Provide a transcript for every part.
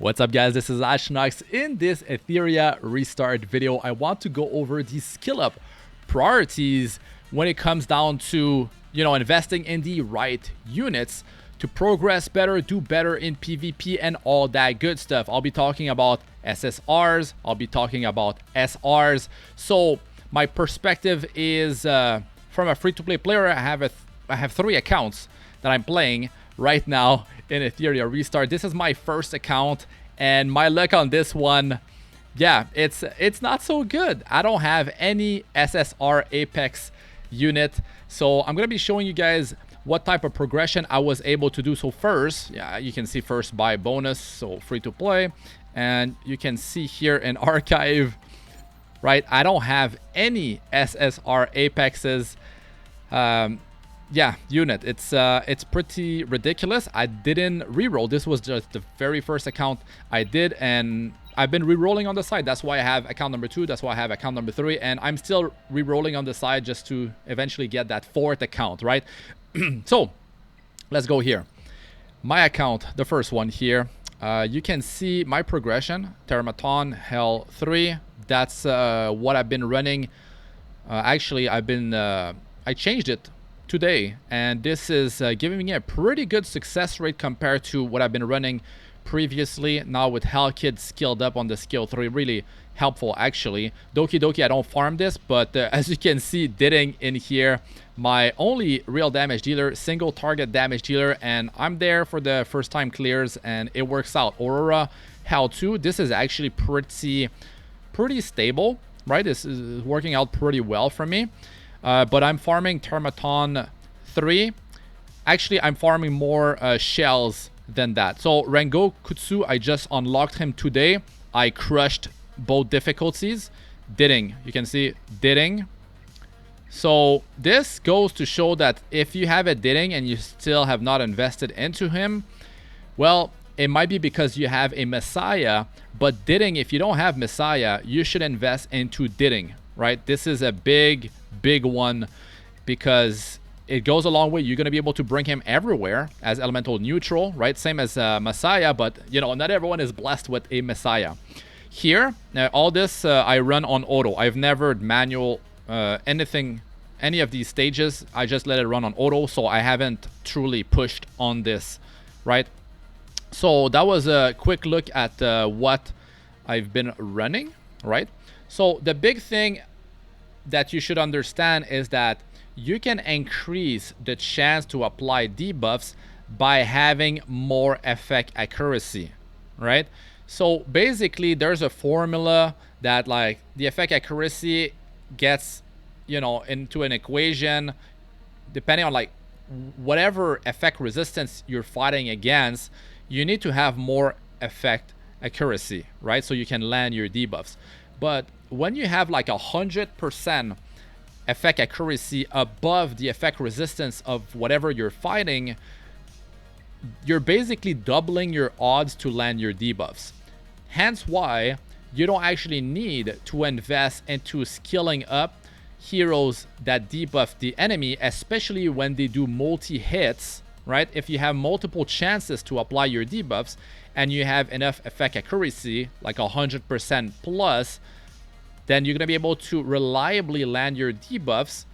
What's up, guys? This is Astranox. In this Etheria Restart video, I want to go over the skill up priorities when it comes down to, investing in the right units to progress better, do better in PvP and all that good stuff. I'll be talking about SSRs, I'll be talking about SRs. So my perspective is from a free-to-play player. I have 3 accounts that I'm playing right now in Etheria Restart. This is my first account, and my luck on this one, yeah, it's not so good. I don't have any SSR Apex unit, so I'm gonna be showing you guys what type of progression I was able to do. So first, yeah, you can see first buy bonus, so free to play, and you can see here in archive, right, I don't have any SSR Apexes. Yeah, unit. It's pretty ridiculous. I didn't reroll. This was just the very first account I did, and I've been rerolling on the side. That's why I have account number 2. That's why I have account number 3, and I'm still rerolling on the side just to eventually get that 4th account, right? So let's go here. My account, the first one here. You can see my progression. Termaton, Hell 3. That's what I've been running. Actually, I changed it today, and this is giving me a pretty good success rate compared to what I've been running previously. Now with Hell Kid skilled up on the skill 3, really helpful actually. Doki Doki, I don't farm this, but as you can see, Didding in here, my only real damage dealer, single target damage dealer, and I'm there for the first time clears, and it works out. Aurora, Hell 2, this is actually pretty stable, right? This is working out pretty well for me. But I'm farming Termaton 3. Actually, I'm farming more shells than that. So Rengo Kutsu, I just unlocked him today. I crushed both difficulties. Didding, you can see Didding. So this goes to show that if you have a Didding and you still have not invested into him, well, it might be because you have a Messiah. But Didding, if you don't have Messiah, you should invest into Didding, right? This is a big one because it goes a long way. You're going to be able to bring him everywhere as elemental neutral, right? Same as Messiah, but not everyone is blessed with a Messiah. Here, all this I run on auto. I've never manual any of these stages. I just let it run on auto, so I haven't truly pushed on this, right? So that was a quick look at what I've been running, right? So the big thing that you should understand is that you can increase the chance to apply debuffs by having more effect accuracy, right? So basically there's a formula that like the effect accuracy gets into an equation depending on like whatever effect resistance you're fighting against. You need to have more effect accuracy, right? So you can land your debuffs. But when you have like 100% effect accuracy above the effect resistance of whatever you're fighting, you're basically doubling your odds to land your debuffs. Hence why you don't actually need to invest into skilling up heroes that debuff the enemy, especially when they do multi-hits, right? If you have multiple chances to apply your debuffs and you have enough effect accuracy, like 100% plus, then you're going to be able to reliably land your debuffs.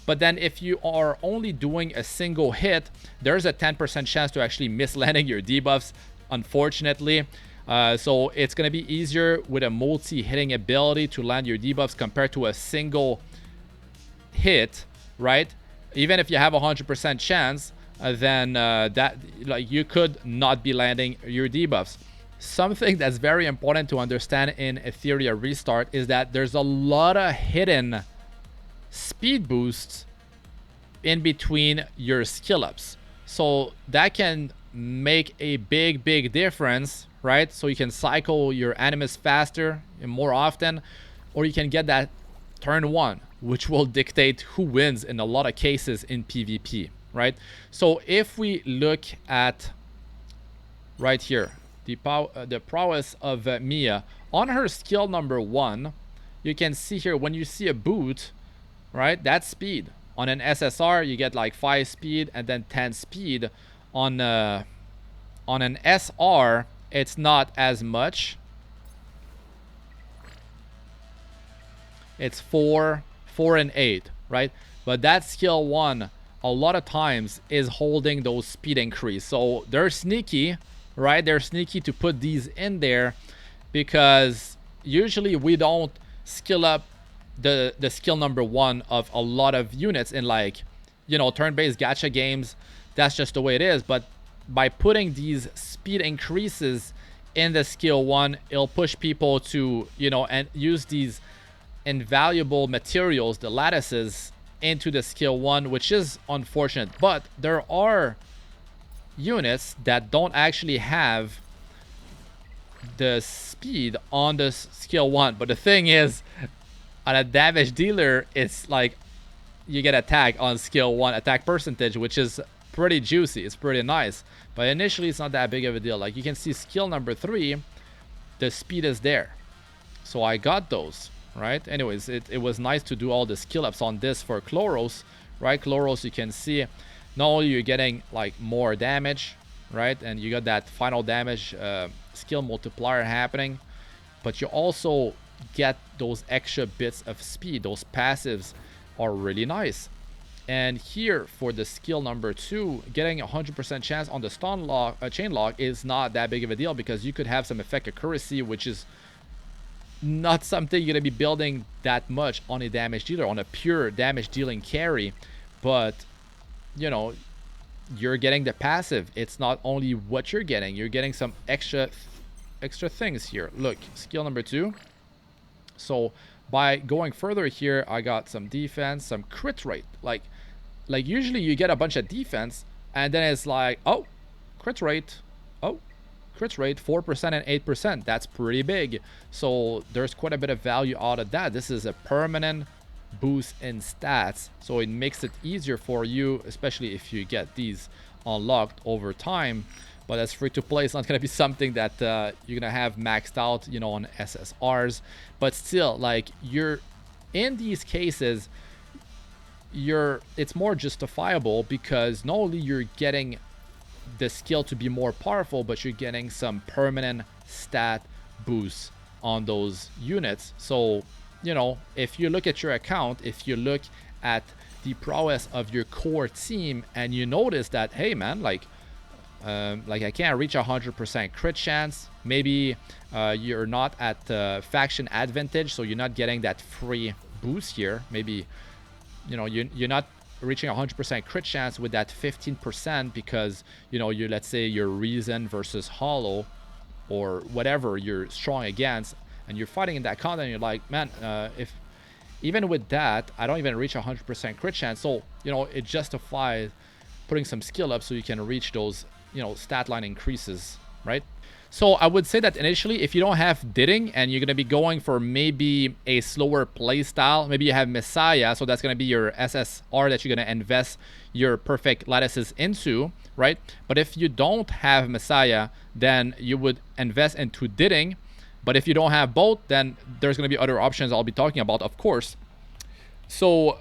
But then if you are only doing a single hit, there's a 10% chance to actually miss landing your debuffs, unfortunately. So it's going to be easier with a multi-hitting ability to land your debuffs compared to a single hit, right? Even if you have a 100% chance, then that like you could not be landing your debuffs. Something that's very important to understand in Etheria Restart is that there's a lot of hidden speed boosts in between your skill ups. So that can make a big difference, right? So you can cycle your animus faster and more often, or you can get that turn 1, which will dictate who wins in a lot of cases in PvP, right? So if we look at right here, the prowess of Mia on her skill number 1, you can see here when you see a boot, right, that's speed. On an SSR you get like 5 speed and then 10 speed. On an SR it's not as much. It's 4, 4, and 8, right? But that skill 1 a lot of times is holding those speed increase. So they're sneaky, right? They're sneaky to put these in there because usually we don't skill up the skill number 1 of a lot of units in, like, you know, turn-based gacha games. That's just the way it is. But by putting these speed increases in the skill 1, it'll push people to, you know, and use these invaluable materials, the lattices, into the skill 1, which is unfortunate. But there are units that don't actually have the speed on the skill 1. But the thing is, on a damage dealer, it's like you get attack on skill 1, attack percentage, which is pretty juicy. It's pretty nice. But initially, it's not that big of a deal. Like, you can see skill number 3, the speed is there. So I got those, right? Anyways, it was nice to do all the skill ups on this for Chloros, right? Chloros, you can see not only you're getting like more damage, right? And you got that final damage skill multiplier happening, but you also get those extra bits of speed. Those passives are really nice. And here for the skill number 2, getting 100% chance on the stun lock, chain lock is not that big of a deal because you could have some effect accuracy, which is not something you're gonna be building that much on a damage dealer, on a pure damage dealing carry. But you know, you're getting the passive. It's not only what you're getting some extra things here. Look, skill number 2. So by going further here, I got some defense, some crit rate. Like usually you get a bunch of defense and then it's like, oh, crit rate, oh, crit rate 4% and 8%. That's pretty big. So there's quite a bit of value out of that. This is a permanent boost in stats, so it makes it easier for you, especially if you get these unlocked over time. But as free to play, it's not going to be something that you're going to have maxed out, you know, on SSRs. But still, like, you're in these cases, it's more justifiable because not only you're getting the skill to be more powerful, but you're getting some permanent stat boosts on those units. So, you know, if you look at your account, if you look at the prowess of your core team and you notice that, hey man, like I can't reach 100% crit chance, maybe you're not at faction advantage, so you're not getting that free boost here. Maybe, you know, you're not reaching 100% crit chance with that 15% because, you know, you, let's say you're Reason versus Hollow or whatever you're strong against, and you're fighting in that content, and you're like, man, if even with that, I don't even reach 100% crit chance. So, you know, it justifies putting some skill up so you can reach those, you know, stat line increases, right? So I would say that initially, if you don't have Didding and you're going to be going for maybe a slower play style, maybe you have Messiah, so that's going to be your SSR that you're going to invest your perfect lattices into, right? But if you don't have Messiah, then you would invest into Didding. But if you don't have both, then there's going to be other options I'll be talking about, of course. So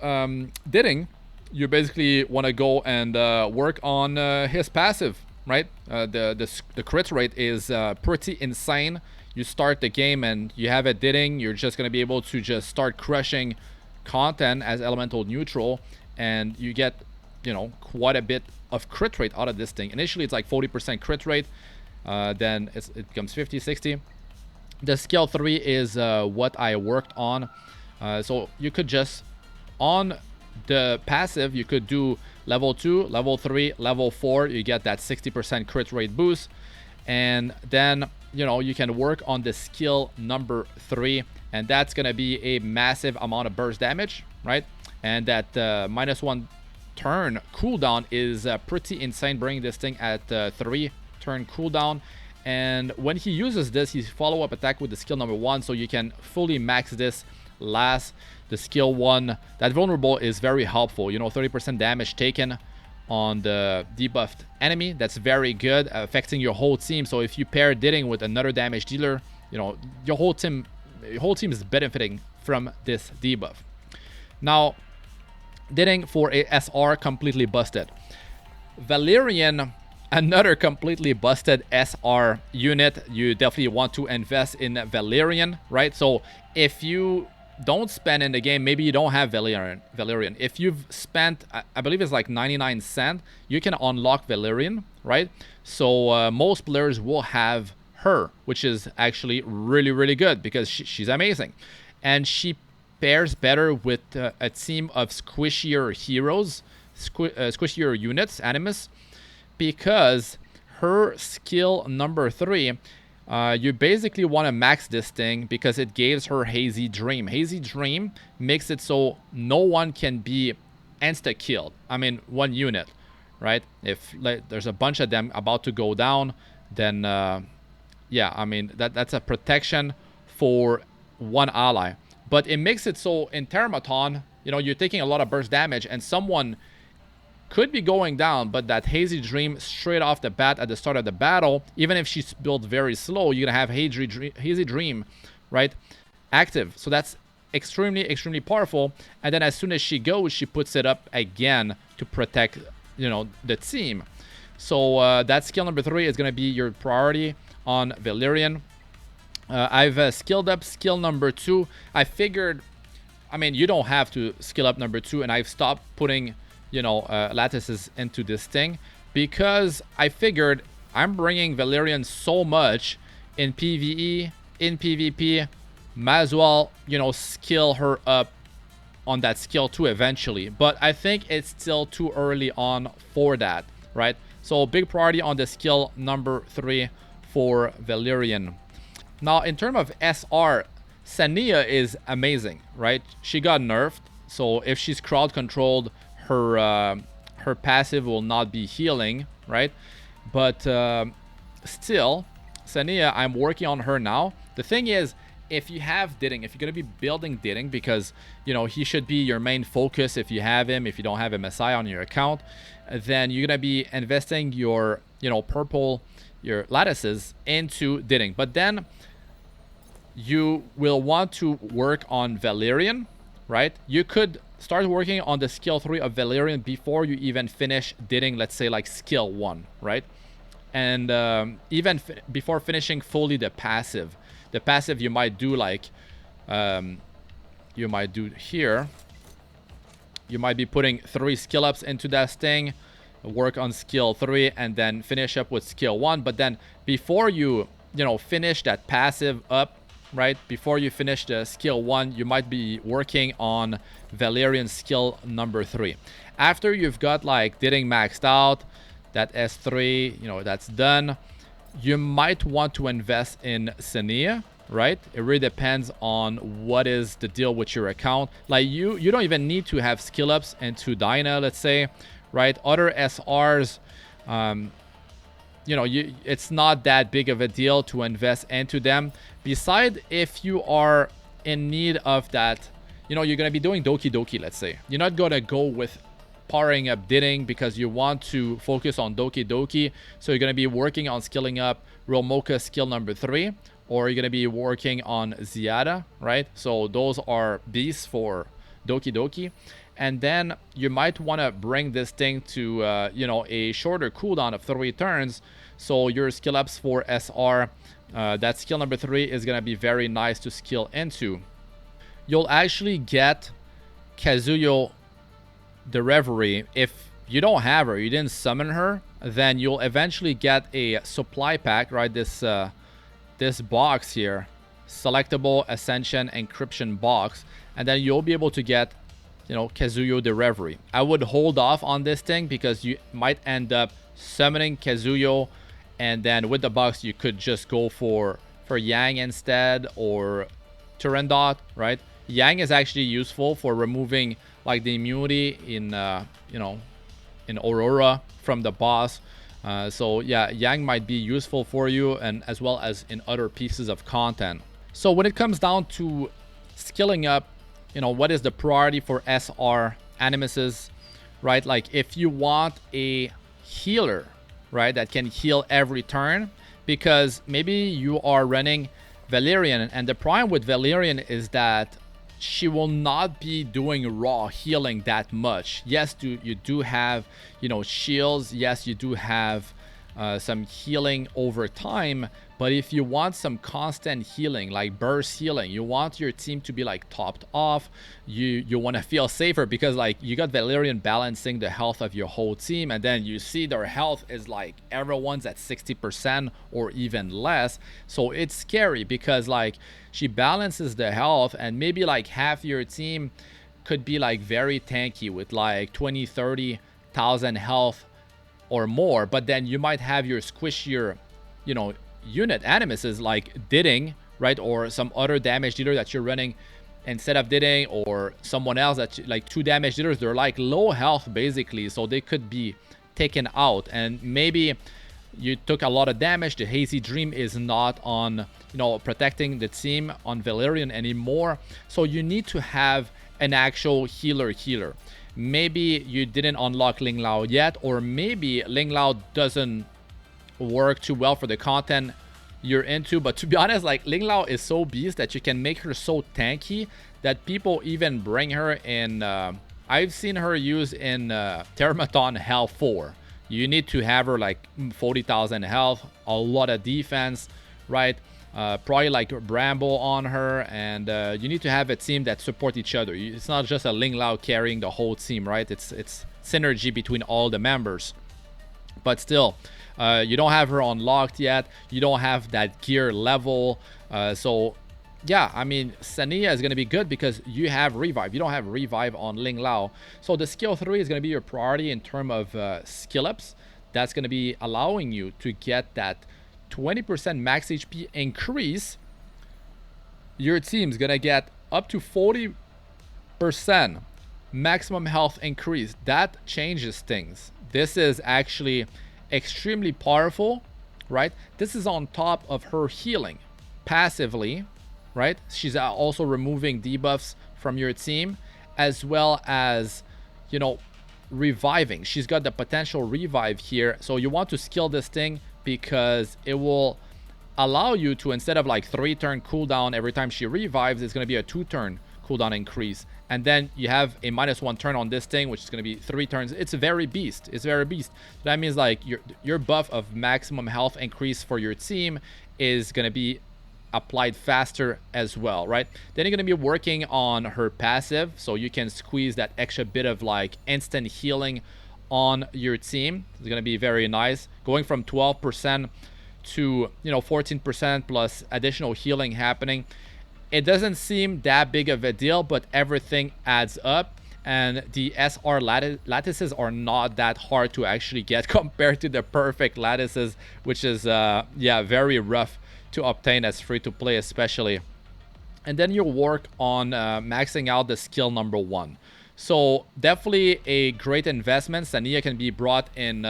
Didding, you basically want to go and work on his passive, right? The crit rate is pretty insane. You start the game and you have a Didding, you're just going to be able to just start crushing content as elemental neutral, and you get, you know, quite a bit of crit rate out of this thing. Initially it's like 40% crit rate, then it becomes 50, 60. The skill 3 is what I worked on. So you could just, on the passive, you could do level 2, level 3, level 4. You get that 60% crit rate boost. And then, you know, you can work on the skill number 3. And that's going to be a massive amount of burst damage, right? And that -1 turn cooldown is pretty insane, bringing this thing at 3 turn cooldown. And when he uses this, he follow-up attack with the skill number 1, so you can fully max this last. The skill 1, that vulnerable is very helpful. You know, 30% damage taken on the debuffed enemy. That's very good, affecting your whole team. So if you pair Didding with another damage dealer, you know, your whole team is benefiting from this debuff. Now, Didding for a SR completely busted. Valerian another completely busted SR unit. You definitely want to invest in Valerian, right? So if you don't spend in the game, maybe you don't have Valerian. If you've spent, I believe it's like 99 cents, you can unlock Valerian, right? So most players will have her, which is actually really, really good because she's amazing. And she pairs better with a team of squishier heroes, squishier units, animus, because her skill number 3, you basically want to max this thing because it gives her Hazy Dream. Hazy Dream makes it so no one can be insta-killed. I mean, one unit, right? If like, there's a bunch of them about to go down, then yeah, I mean, that's a protection for one ally. But it makes it so in Termaton, you know, you're taking a lot of burst damage and someone could be going down, but that Hazy Dream straight off the bat at the start of the battle, even if she's built very slow, you're gonna have Hazy Dream, right, active. So that's extremely, extremely powerful. And then as soon as she goes, she puts it up again to protect, you know, the team. So that skill number 3 is gonna be your priority on Valerian. I've skilled up skill number 2. I figured, I mean, you don't have to skill up number 2, and I've stopped putting, you know, lattices into this thing because I figured I'm bringing Valerian so much in PvE, in PvP, might as well, you know, skill her up on that skill 2 eventually. But I think it's still too early on for that, right? So big priority on the skill number 3 for Valerian. Now, in terms of SR, Sania is amazing, right? She got nerfed, so if she's crowd controlled, her passive will not be healing, right? But still, Sania, I'm working on her now. The thing is, if you have Didding, if you're going to be building Didding, because, you know, he should be your main focus if you have him, if you don't have a Messiah on your account, then you're going to be investing your, you know, purple, your lattices into Didding. But then you will want to work on Valerian, right? You could start working on the skill 3 of Valerian before you even finish Didding, let's say like skill 1, right? And even before finishing fully the passive. The passive you might do like, you might do here. You might be putting 3 skill ups into that thing, work on skill 3, and then finish up with skill 1. But then before you know, finish that passive up, right, before you finish the skill 1, you might be working on Valerian skill number 3. After you've got like Didding maxed out, that S3, you know, that's done, you might want to invest in Sania, right? It really depends on what is the deal with your account. Like you don't even need to have skill ups into Dyna, let's say, right? Other SRs, you know, it's not that big of a deal to invest into them. Besides, if you are in need of that, you know, you're going to be doing Doki Doki, let's say. You're not going to go with powering up Didding because you want to focus on Doki Doki. So you're going to be working on skilling up Romoka skill number 3, or you're going to be working on Ziada, right? So those are beasts for Doki Doki. And then you might want to bring this thing to, you know, a shorter cooldown of 3 turns. So your skill ups for SR, that skill number 3 is going to be very nice to skill into. You'll actually get Kazuyo the Reverie. If you don't have her, you didn't summon her, then you'll eventually get a supply pack, right? This box here, selectable Ascension encryption box, and then you'll be able to get, you know, Kazuyo the Reverie. I would hold off on this thing because you might end up summoning Kazuyo, and then with the box you could just go for Yang instead, or Turandot, right? Yang is actually useful for removing like the immunity in you know, in Aurora from the boss. So yeah, Yang might be useful for you, and as well as in other pieces of content. So when it comes down to skilling up, you know, what is the priority for SR animuses, right? Like if you want a healer, right, that can heal every turn, because maybe you are running Valerian, and the problem with Valerian is that she will not be doing raw healing that much. Yes, you do have, you know, shields. Yes, you do have some healing over time. But if you want some constant healing, like burst healing, you want your team to be like topped off, you want to feel safer, because like you got Valerian balancing the health of your whole team, and then you see their health is like everyone's at 60% or even less. So it's scary, because like she balances the health, and maybe like half your team could be like very tanky with like 20-30,000 health or more, but then you might have your squishier, you know, unit animuses like Didding, right, or some other damage dealer that you're running instead of Didding, or someone else that like 2 damage dealers. They're like low health basically, so they could be taken out, and maybe you took a lot of damage. The Hazy Dream is not on, you know, protecting the team on Valerian anymore, so you need to have an actual healer. Maybe you didn't unlock Ling Lao yet, or maybe Ling Lao doesn't work too well for the content you're into. But to be honest, like Ling Lao is so beast that you can make her so tanky that people even bring her in. I've seen her used in Termaton Hell 4. You need to have her like 40,000 health, a lot of defense, right? Probably like Bramble on her, and you need to have a team that support each other. It's not just a Ling Lao carrying the whole team, right? It's synergy between all the members. But still, you don't have her unlocked yet. You don't have that gear level. So yeah, I mean, Sania is going to be good because you have revive. You don't have revive on Ling Lao. So the skill 3 is going to be your priority in terms of skill ups. That's going to be allowing you to get that 20% max HP increase. Your team's gonna get up to 40% maximum health increase. That changes things. This is actually extremely powerful, right? This is on top of her healing passively, right? She's also removing debuffs from your team, as well as, you know, reviving. She's got the potential revive here, so you want to skill this thing, because it will allow you to, instead of like 3-turn cooldown every time she revives, it's going to be a 2-turn cooldown increase, and then you have a -1 turn on this thing, which is going to be 3 turns. It's very beast. It's very beast. That means like your buff of maximum health increase for your team is going to be applied faster as well, right? Then you're going to be working on her passive, so you can squeeze that extra bit of like instant healing on your team. It's going to be very nice, going from 12% to, you know, 14% plus additional healing happening. It doesn't seem that big of a deal, but everything adds up, and the SR lattices are not that hard to actually get compared to the perfect lattices, which is yeah, very rough to obtain as free to play especially. And then you work on maxing out the skill number 1. So definitely a great investment. Sania can be brought in,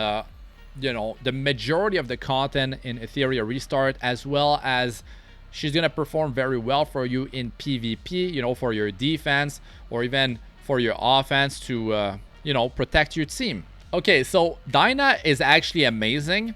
you know, the majority of the content in Etheria Restart, as well as she's going to perform very well for you in PvP, you know, for your defense or even for your offense to, you know, protect your team. Okay, so Dinah is actually amazing,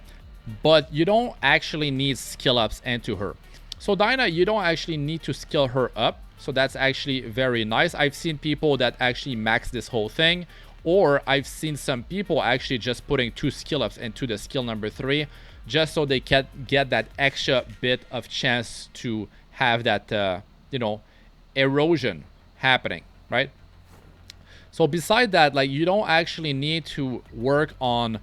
but you don't actually need skill ups into her. So Dinah, you don't actually need to skill her up. So that's actually very nice. I've seen people that actually max this whole thing, or I've seen some people actually just putting 2 skill ups into the skill number 3, just so they can get that extra bit of chance to have that, you know, erosion happening, right? So beside that, like, you don't actually need to work on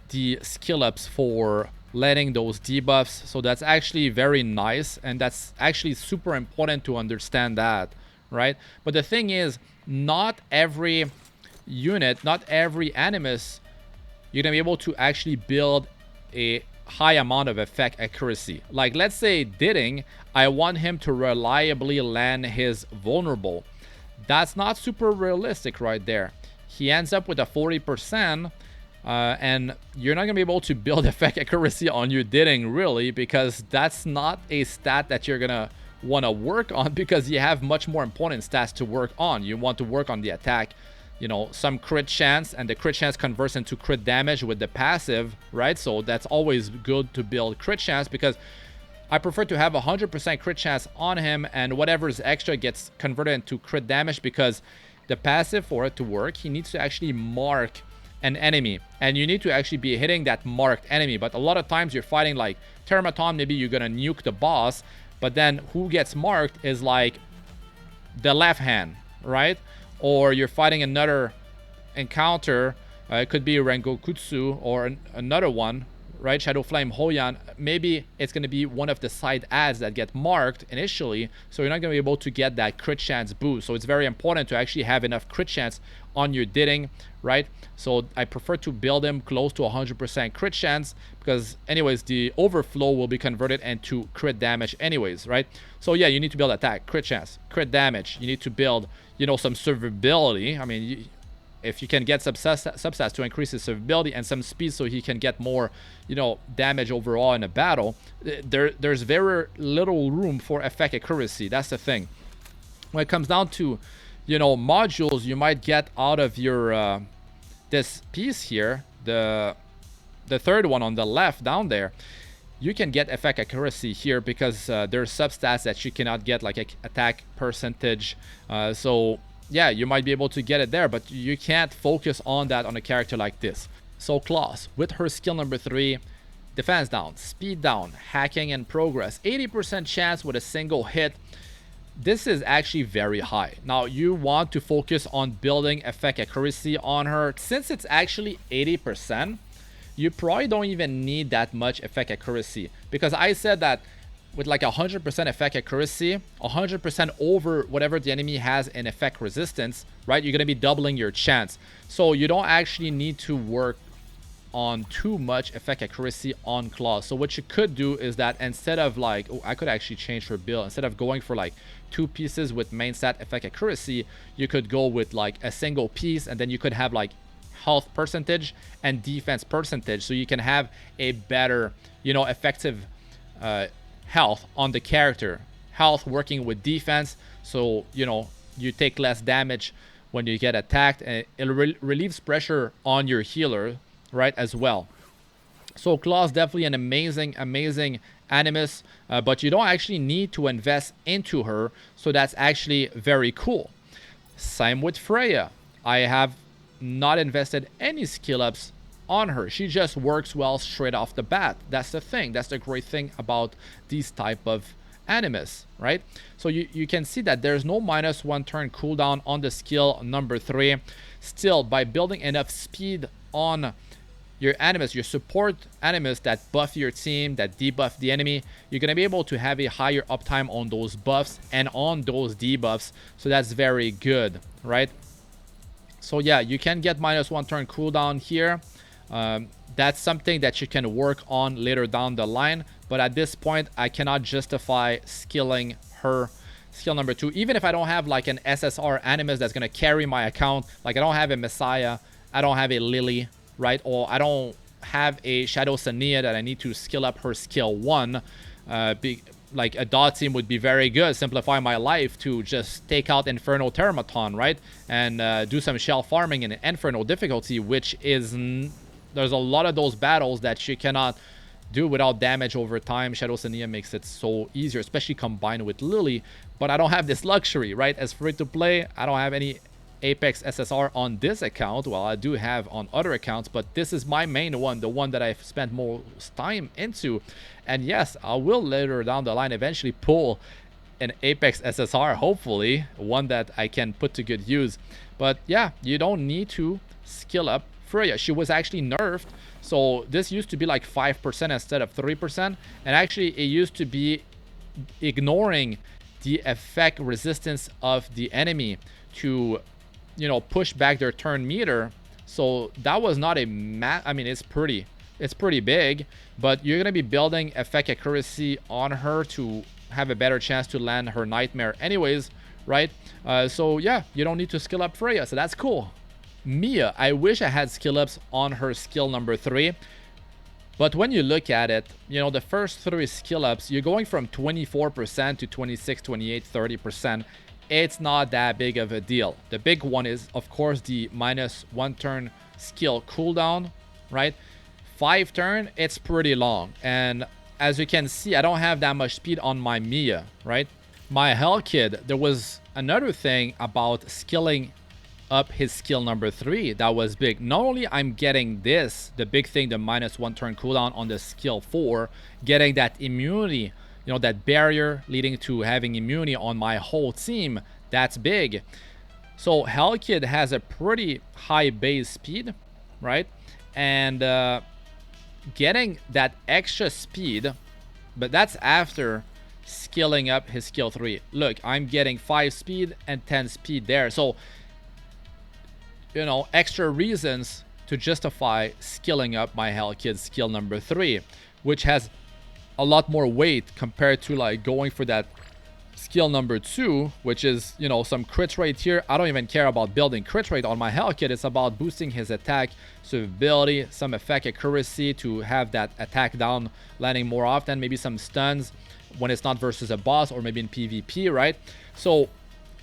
the skill ups for letting those debuffs. So that's actually very nice, and that's actually super important to understand that, right? But the thing is, not every unit, not every animus, you're gonna be able to actually build a high amount of effect accuracy. Like, let's say Didding, I want him to reliably land his vulnerable. That's not super realistic right there. He ends up with a 40%, and you're not gonna be able to build effect accuracy on your Didding, really, because that's not a stat that you're gonna want to work on, because you have much more important stats to work on. You want to work on the attack, you know, some crit chance, and the crit chance converts into crit damage with the passive, right? So that's always good to build crit chance, because I prefer to have 100% crit chance on him, and whatever's extra gets converted into crit damage, because the passive, for it to work, he needs to actually mark an enemy, and you need to actually be hitting that marked enemy. But a lot of times you're fighting like Termaton, maybe you're gonna nuke the boss, but then who gets marked is like the left hand, right? Or you're fighting another encounter, it could be Rengokutsu or another one, right? Shadow Flame Hoyan. Maybe it's going to be one of the side ads that get marked initially, so you're not going to be able to get that crit chance boost. So it's very important to actually have enough crit chance on your Didding, right? So I prefer to build him close to 100% crit chance, because anyways the overflow will be converted into crit damage anyways, right? So yeah, you need to build attack, crit chance, crit damage. You need to build, you know, some survivability. I mean, if you can get substats to increase his survivability and some speed so he can get more, you know, damage overall in a battle, there's very little room for effect accuracy. That's the thing. When it comes down to, you know, modules you might get out of your this piece here, the third one on the left down there, you can get effect accuracy here because there's substats that you cannot get, like attack percentage. So yeah, you might be able to get it there, but you can't focus on that on a character like this. So Claws, with her skill number 3, defense down, speed down, hacking and progress, 80% chance with a single hit. This is actually very high. Now you want to focus on building effect accuracy on her. Since it's actually 80%, you probably don't even need that much effect accuracy, because I said that with like 100% effect accuracy, 100% over whatever the enemy has in effect resistance, right? You're going to be doubling your chance. So you don't actually need to work on too much effect accuracy on Claws. So what you could do is that instead of like, oh, I could actually change her build. Instead of going for like 2 pieces with main stat effect accuracy, you could go with like a single piece, and then you could have like health percentage and defense percentage, so you can have a better, you know, effective health on the character. Health working with defense, so you know you take less damage when you get attacked, and it relieves pressure on your healer, right, as well. So Claws definitely an amazing animus, but you don't actually need to invest into her, so that's actually very cool. Same with Freya. I have not invested any skill ups on her. She just works well straight off the bat. That's the thing. That's the great thing about these type of animus, right? So you can see that there's no -1 turn cooldown on the skill number 3. Still, by building enough speed on your animus, your support animus that buff your team, that debuff the enemy, you're gonna be able to have a higher uptime on those buffs and on those debuffs. So that's very good, right? So yeah, you can get -1 turn cooldown here. That's something that you can work on later down the line, but at this point I cannot justify skilling her skill number 2, even if I don't have like an SSR animus that's gonna carry my account. Like I don't have a Messiah, I don't have a Lily, right? Or I don't have a Shadow Sania that I need to skill up her skill 1. Like a dot team would be very good, simplify my life to just take out Inferno Termaton, right? And do some shell farming in Inferno difficulty, which is, there's a lot of those battles that you cannot do without damage over time. Shadow Sania makes it so easier, especially combined with Lily, but I don't have this luxury, right? As free to play, I don't have any Apex SSR on this account. Well, I do have on other accounts, but this is my main one, the one that I've spent most time into. And yes, I will later down the line eventually pull an Apex SSR, hopefully one that I can put to good use. But yeah, you don't need to skill up Freya. She was actually nerfed, so this used to be like 5% instead of 3%, and actually it used to be ignoring the effect resistance of the enemy to, you know, push back their turn meter. So that was not a I mean, it's pretty big, but you're gonna be building effect accuracy on her to have a better chance to land her nightmare anyways, right? So yeah, you don't need to skill up Freya, so that's cool. Mia, I wish I had skill ups on her skill number 3, but when you look at it, you know, the first 3 skill ups, you're going from 24% to 26, 28, 30%. It's not that big of a deal. The big one is, of course, the -1 turn skill cooldown, right? 5 turn, it's pretty long. And as you can see, I don't have that much speed on my Mia, right? My Hell Kid, there was another thing about skilling up his skill number 3, that was big. Not only I'm getting this, the big thing, the -1 turn cooldown on the skill 4, getting that immunity, you know, that barrier leading to having immunity on my whole team, that's big. So Hellkid has a pretty high base speed, right? And getting that extra speed, but that's after skilling up his skill 3. Look, I'm getting 5 speed and 10 speed there. So, you know, extra reasons to justify skilling up my Hellkid's skill number 3, which has a lot more weight compared to like going for that skill number 2, which is, you know, some crit rate here. I don't even care about building crit rate on my Hellkid. It's about boosting his attack survivability, some effect accuracy to have that attack down landing more often, maybe some stuns when it's not versus a boss or maybe in PvP, right? So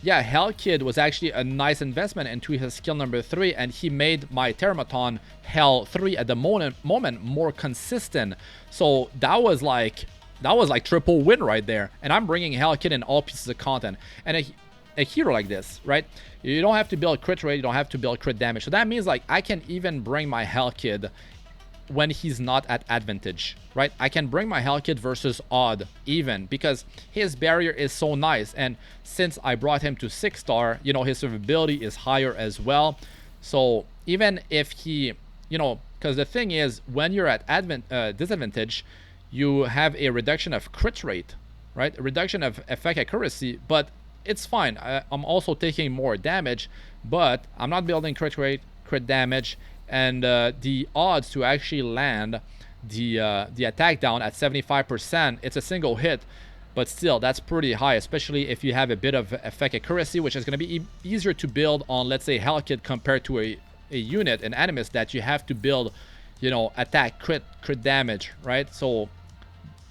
yeah, Hellkid was actually a nice investment into his skill number 3, and he made my Termaton Hell 3 at the moment more consistent. So that was like triple win right there. And I'm bringing Hellkid in all pieces of content. And a hero like this, right? You don't have to build crit rate, you don't have to build crit damage. So that means like I can even bring my Hellkid when he's not at advantage, right? I can bring my Hellkid versus odd even because his barrier is so nice. And since I brought him to 6-star, you know, his survivability is higher as well. So even if he, you know, because the thing is, when you're at disadvantage, you have a reduction of crit rate, right? A reduction of effect accuracy, but it's fine. I'm also taking more damage, but I'm not building crit rate, crit damage, and the odds to actually land the attack down at 75%, it's a single hit, but still that's pretty high, especially if you have a bit of effect accuracy, which is going to be easier to build on, let's say, Hellkid compared to a unit, an animus, that you have to build, you know, attack, crit damage, right? So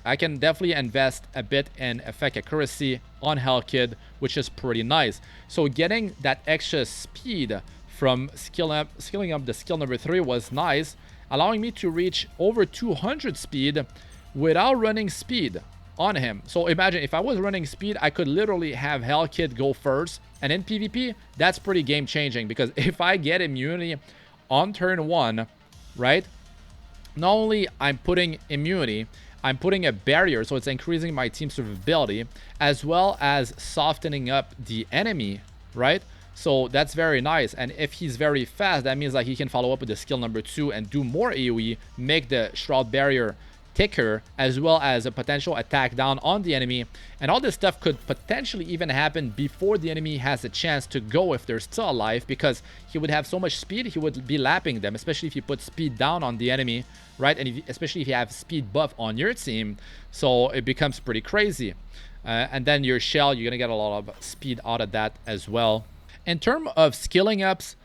I can definitely invest a bit in effect accuracy on Hellkid, which is pretty nice. So getting that extra speed from skilling up the skill number 3 was nice, allowing me to reach over 200 speed without running speed on him. So imagine if I was running speed, I could literally have Hellkid go first, and in PvP, that's pretty game changing, because if I get immunity on turn 1, right, not only I'm putting immunity, I'm putting a barrier, so it's increasing my team survivability, as well as softening up the enemy, right? So that's very nice. And if he's very fast, that means that he can follow up with the skill number 2 and do more AoE, make the Shroud Barrier ticker, as well as a potential attack down on the enemy. And all this stuff could potentially even happen before the enemy has a chance to go if they're still alive, because he would have so much speed, he would be lapping them, especially if you put speed down on the enemy, right? And especially if you have speed buff on your team. So it becomes pretty crazy. And then your shell, you're gonna get a lot of speed out of that as well. In terms of skilling ups,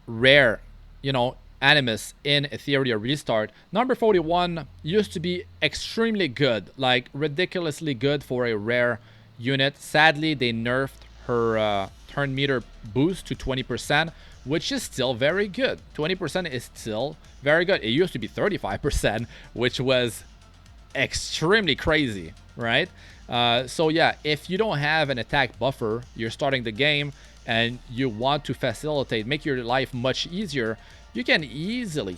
rare, you know, animus in Etheria Restart, number 41 used to be extremely good, like ridiculously good for a rare unit. Sadly, they nerfed her turn meter boost to 20%, which is still very good. 20% is still very good. It used to be 35%, which was extremely crazy, right? So yeah, if you don't have an attack buffer, you're starting the game, and you want to facilitate, make your life much easier, you can easily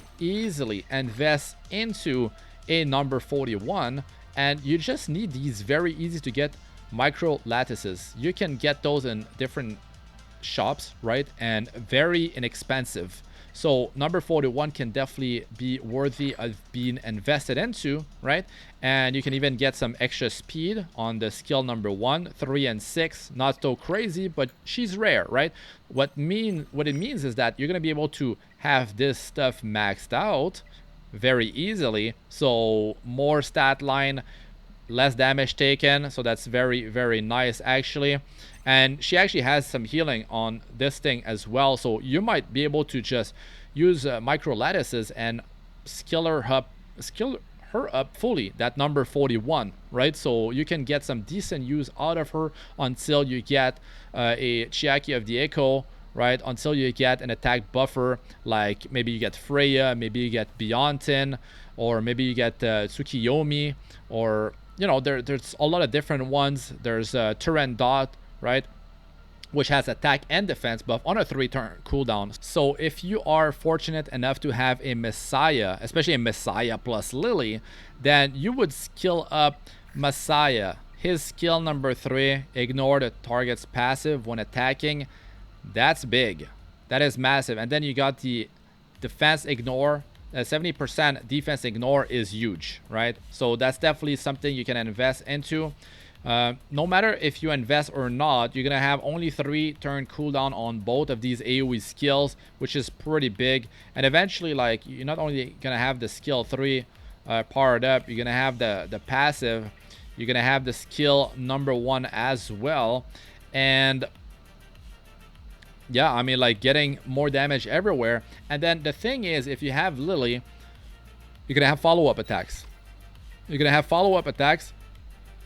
invest into a number 41, and you just need these very easy to get micro lattices. You can get those in different shops, right? And very inexpensive. So number 41 can definitely be worthy of being invested into, right? And you can even get some extra speed on the skill number 1, 3, and 6. Not so crazy, but she's rare, right? What it means is that you're gonna be able to have this stuff maxed out very easily. So more stat line, less damage taken. So that's very nice actually. And she actually has some healing on this thing as well. So you might be able to just use micro lattices and skill her up fully, that number 41, right? So you can get some decent use out of her until you get a Chiaki of the Echo, right? Until you get an attack buffer, like maybe you get Freya, maybe you get Beyontin, or maybe you get Tsukiyomi, or, you know, there's a lot of different ones. There's Turandot, right? which has attack and defense buff on a 3-turn cooldown. So if you are fortunate enough to have a Messiah, especially a Messiah plus Lily, then you would skill up Messiah. His skill number 3, ignore the target's passive when attacking. That's big. That is massive. And then you got the defense ignore. 70% defense ignore is huge, right? So that's definitely something you can invest into. No matter if you invest or not, you're gonna have only 3-turn cooldown on both of these AoE skills, which is pretty big. And eventually, like, you're not only gonna have the skill 3 powered up, you're gonna have the passive, you're gonna have the skill number 1 as well. And yeah, I mean, like, getting more damage everywhere. And then the thing is, if you have Lily, you're gonna have follow-up attacks.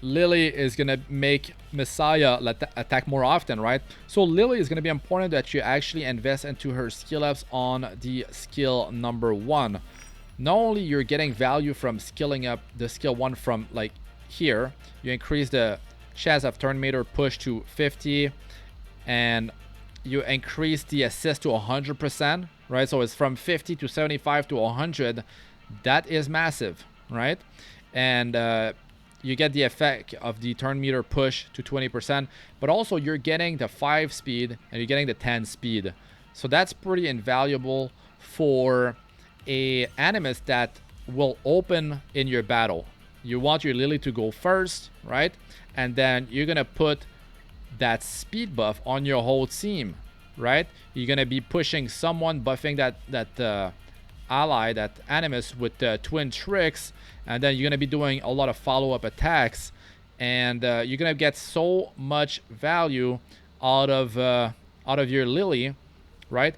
Lily is gonna make Messiah attack more often, right? So Lily is gonna be important that you actually invest into her skill ups on the skill number 1. Not only you're getting value from skilling up the skill 1 from, like, here, you increase the chance of turn meter push to 50, and you increase the assist to 100%, right? So it's from 50 to 75 to 100. That is massive, right? And you get the effect of the turn meter push to 20%, but also you're getting the 5 speed and you're getting the 10 speed. So that's pretty invaluable for a animus that will open in your battle. You want your Lily to go first, right? And then you're gonna put that speed buff on your whole team, right? You're gonna be pushing someone, buffing that ally, that animus, with the twin tricks, and then you're gonna be doing a lot of follow-up attacks, and you're gonna get so much value out of your Lily, right?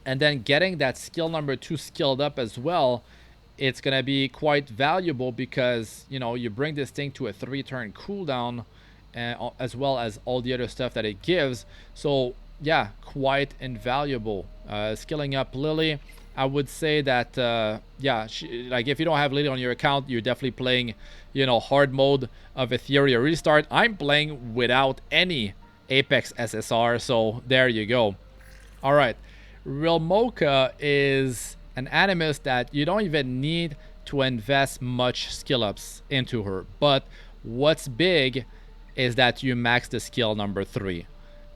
And then getting that skill number 2 skilled up as well, it's gonna be quite valuable because, you know, you bring this thing to a 3-turn cooldown, as well as all the other stuff that it gives. So yeah, quite invaluable. Skilling up Lily, I would say that yeah, like, if you don't have Lily on your account, you're definitely playing, you know, hard mode of Etheria Restart. I'm playing without any Apex SSR, so there you go. All right, Rilmoka is an animus that you don't even need to invest much skill ups into her, but what's big is that you max the skill number 3.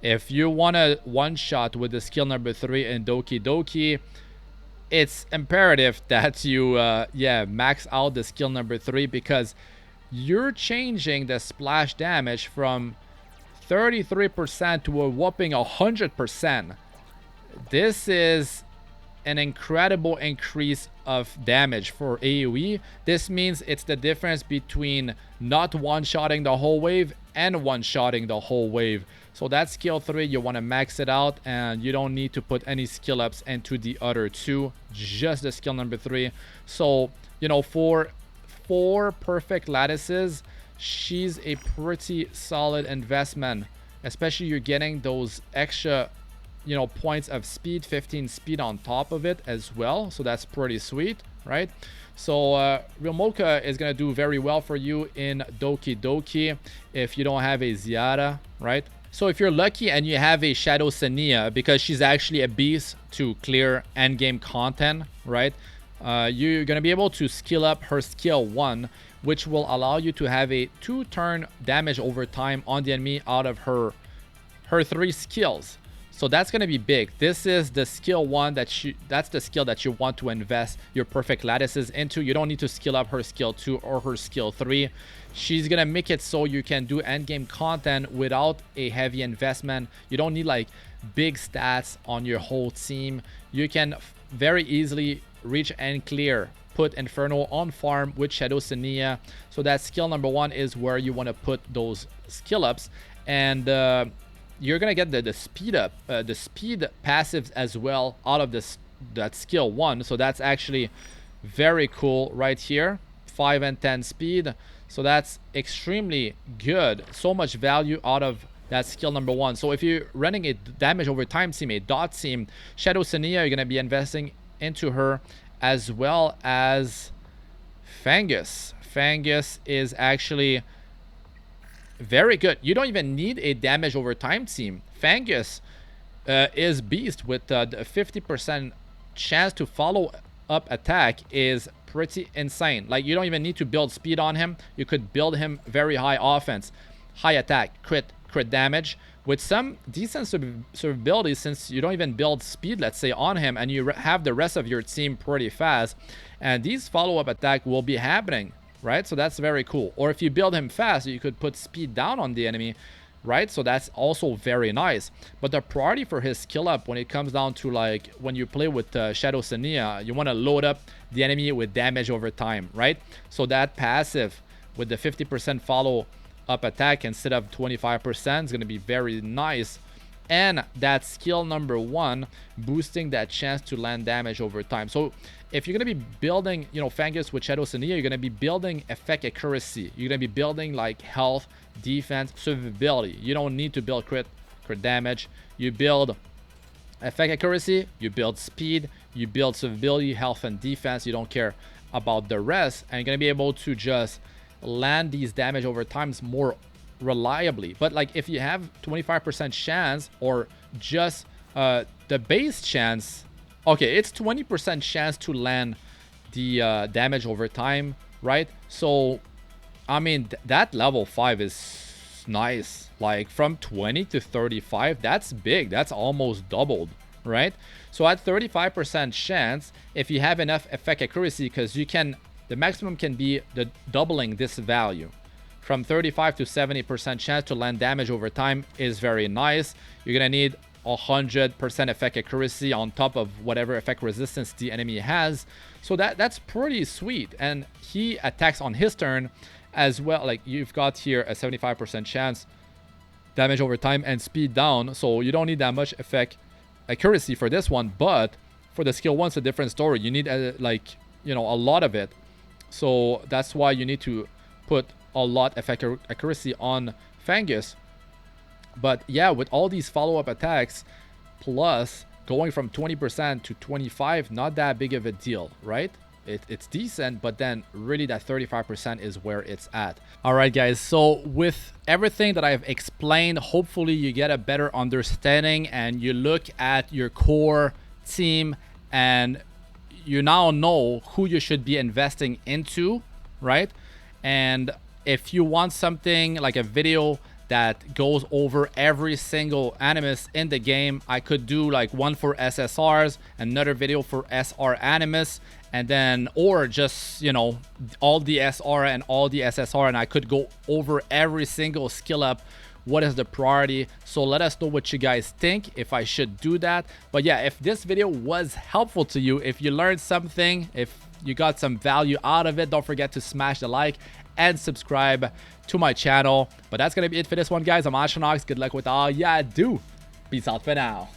If you want to one-shot with the skill number 3 in Doki Doki, it's imperative that you yeah, max out the skill number 3, because you're changing the splash damage from 33% to a whopping 100%. This is an incredible increase of damage for AoE. This means it's the difference between not one-shotting the whole wave and one-shotting the whole wave. So that skill 3, you want to max it out, and you don't need to put any skill ups into the other 2, just the skill number 3. So, you know, for 4 perfect lattices, she's a pretty solid investment, especially you're getting those extra, you know, points of speed, 15 speed on top of it as well. So that's pretty sweet, right? So Rilmoka is going to do very well for you in Doki Doki if you don't have a Ziara, right? So if you're lucky and you have a Shadow Sania, because she's actually a beast to clear endgame content, right? You're going to be able to skill up her skill 1, which will allow you to have a 2-turn damage over time on the enemy out of her 3 skills. So that's going to be big. This is the skill 1 that's the skill that you want to invest your perfect lattices into. You don't need to skill up her skill 2 or her skill 3. She's going to make it so you can do endgame content without a heavy investment. You don't need like big stats on your whole team. You can very easily reach and clear, put Inferno on farm with Shadow Sania. So that skill number 1 is where you want to put those skill ups. And you're gonna get the speed up, the speed passives as well out of that skill 1. So that's actually very cool right here. 5 and 10 speed. So that's extremely good. So much value out of that skill number 1. So if you're running a damage over time team, a dot team, Shadow Sania, you're gonna be investing into her, as well as Fangus. Fangus is actually very good. You don't even need a damage over time team. Fangus is beast with the 50% chance to follow up attack is pretty insane. Like, you don't even need to build speed on him. You could build him very high offense, high attack, crit damage with some decent survivability, since you don't even build speed, let's say, on him, and you have the rest of your team pretty fast, and these follow-up attack will be happening, right? So that's very cool. Or if you build him fast, you could put speed down on the enemy, right? So that's also very nice. But the priority for his skill up, when it comes down to, like, when you play with Shadow Senia, you want to load up the enemy with damage over time, right? So that passive with the 50% follow up attack instead of 25% is going to be very nice. And that skill number 1, boosting that chance to land damage over time. So if you're going to be building, you know, Fangus with Shadow Senia, you're going to be building effect accuracy. You're going to be building like health, defense, survivability. You don't need to build crit damage. You build effect accuracy, you build speed, you build survivability, health, and defense. You don't care about the rest, and you're going to be able to just land these damage over times more reliably. But like, if you have 25% chance, or just the base chance, okay, it's 20% chance to land the damage over time, right? So I mean, that level 5 is nice. Like, from 20 to 35, that's big. That's almost doubled, right? So at 35% chance, if you have enough effect accuracy, because you can, the maximum can be the doubling this value. From 35 to 70% chance to land damage over time is very nice. You're gonna need 100% effect accuracy on top of whatever effect resistance the enemy has. So that's pretty sweet. And he attacks on his turn as well. Like, you've got here a 75% chance damage over time and speed down. So you don't need that much effect accuracy for this one. But for the skill 1, it's a different story. You need like, you know, a lot of it. So that's why you need to put a lot effect accuracy on Fangus. But yeah, with all these follow-up attacks, plus going from 20% to 25, not that big of a deal, right? It's decent, but then really that 35% is where it's at. All right, guys, so with everything that I've explained, hopefully you get a better understanding and you look at your core team and you now know who you should be investing into, right? And if you want something like a video that goes over every single animus in the game, I could do like one for SSRs, another video for SR animus, and then, or just, you know, all the SR and all the SSR, and I could go over every single skill up. What is the priority? So let us know what you guys think, if I should do that. But yeah, if this video was helpful to you, if you learned something, if you got some value out of it, don't forget to smash the like and subscribe to my channel. But that's gonna be it for this one, guys. I'm Astranox. Good luck with all ya do. Peace out for now.